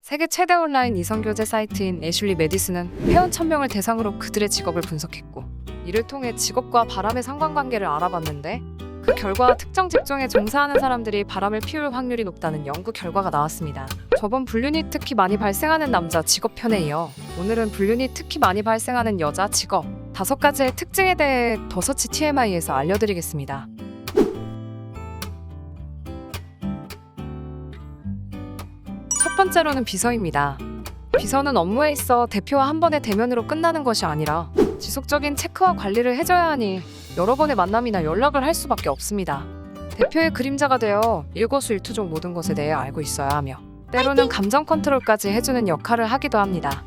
세계 최대 온라인 이성교제 사이트인 애슐리 메디슨은 회원 1000명을 대상으로 그들의 직업을 분석했고, 이를 통해 직업과 바람의 상관관계를 알아봤는데, 그 결과 특정 직종에 종사하는 사람들이 바람을 피울 확률이 높다는 연구 결과가 나왔습니다. 저번 불륜이 특히 많이 발생하는 남자 직업 편에 이어 오늘은 불륜이 특히 많이 발생하는 여자 직업 5가지의 특징에 대해 더서치 TMI에서 알려드리겠습니다. 첫 번째로는 비서입니다. 비서는 업무에 있어 대표와 한 번의 대면으로 끝나는 것이 아니라 지속적인 체크와 관리를 해줘야 하니 여러 번의 만남이나 연락을 할 수밖에 없습니다. 대표의 그림자가 되어 일거수일투족 모든 것에 대해 알고 있어야 하며 때로는 감정 컨트롤까지 해주는 역할을 하기도 합니다.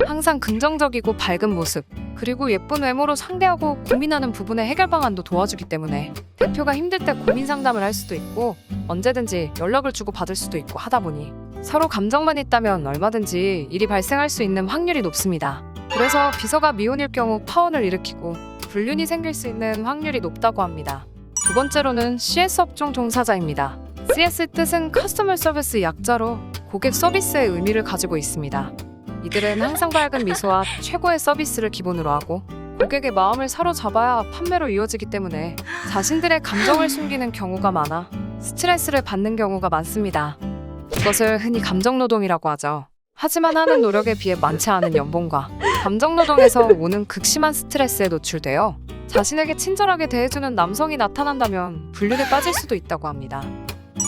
항상 긍정적이고 밝은 모습, 그리고 예쁜 외모로 상대하고 고민하는 부분의 해결 방안도 도와주기 때문에 대표가 힘들 때 고민 상담을 할 수도 있고 언제든지 연락을 주고 받을 수도 있고 하다 보니 서로 감정만 있다면 얼마든지 일이 발생할 수 있는 확률이 높습니다. 그래서 비서가 미혼일 경우 파혼을 일으키고 불륜이 생길 수 있는 확률이 높다고 합니다. 두 번째로는 CS 업종 종사자입니다. CS 뜻은 커스터머 서비스 약자로 고객 서비스의 의미를 가지고 있습니다. 이들은 항상 밝은 미소와 최고의 서비스를 기본으로 하고 고객의 마음을 사로잡아야 판매로 이어지기 때문에 자신들의 감정을 숨기는 경우가 많아 스트레스를 받는 경우가 많습니다. 이것을 흔히 감정노동이라고 하죠. 하지만 하는 노력에 비해 많지 않은 연봉과 감정노동에서 오는 극심한 스트레스에 노출되어 자신에게 친절하게 대해주는 남성이 나타난다면 불륜에 빠질 수도 있다고 합니다.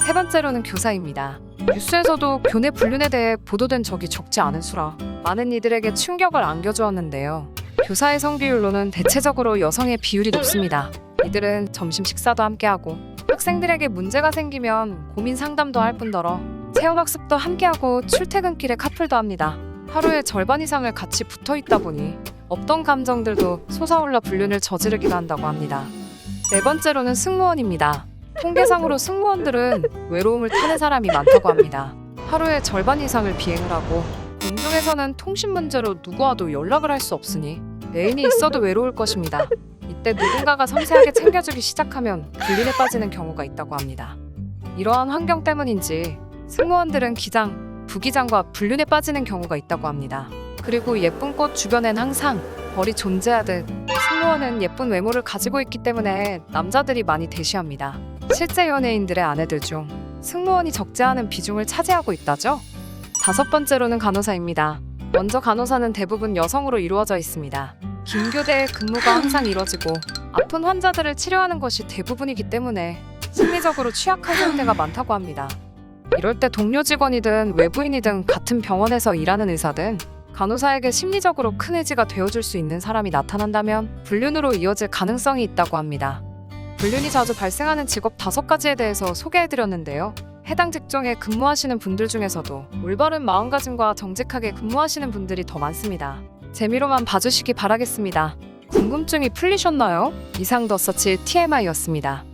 세 번째로는 교사입니다. 뉴스에서도 교내 불륜에 대해 보도된 적이 적지 않은 수라 많은 이들에게 충격을 안겨주었는데요. 교사의 성비율로는 대체적으로 여성의 비율이 높습니다. 이들은 점심 식사도 함께하고 학생들에게 문제가 생기면 고민 상담도 할 뿐더러 체험학습도 함께하고 출퇴근길에 카풀도 합니다. 하루의 절반 이상을 같이 붙어있다 보니 없던 감정들도 솟아올라 불륜을 저지르기도 한다고 합니다. 네 번째로는 승무원입니다. 통계상으로 승무원들은 외로움을 타는 사람이 많다고 합니다. 하루의 절반 이상을 비행을 하고 공중에서는 통신 문제로 누구와도 연락을 할 수 없으니 애인이 있어도 외로울 것입니다. 이때 누군가가 섬세하게 챙겨주기 시작하면 불륜에 빠지는 경우가 있다고 합니다. 이러한 환경 때문인지 승무원들은 기장, 부기장과 불륜에 빠지는 경우가 있다고 합니다. 그리고 예쁜 꽃 주변엔 항상 벌이 존재하듯 승무원은 예쁜 외모를 가지고 있기 때문에 남자들이 많이 대시합니다. 실제 연예인들의 아내들 중 승무원이 적지 않은 비중을 차지하고 있다죠. 5번째로는 간호사입니다. 먼저 간호사는 대부분 여성으로 이루어져 있습니다. 긴교대의 근무가 항상 이뤄지고 아픈 환자들을 치료하는 것이 대부분이기 때문에 심리적으로 취약한 상태가 많다고 합니다. 이럴 때 동료 직원이든 외부인이든 같은 병원에서 일하는 의사든 간호사에게 심리적으로 큰 의지가 되어줄 수 있는 사람이 나타난다면 불륜으로 이어질 가능성이 있다고 합니다. 불륜이 자주 발생하는 직업 5가지에 대해서 소개해드렸는데요. 해당 직종에 근무하시는 분들 중에서도 올바른 마음가짐과 정직하게 근무하시는 분들이 더 많습니다. 재미로만 봐주시기 바라겠습니다. 궁금증이 풀리셨나요? 이상 더서치 TMI였습니다.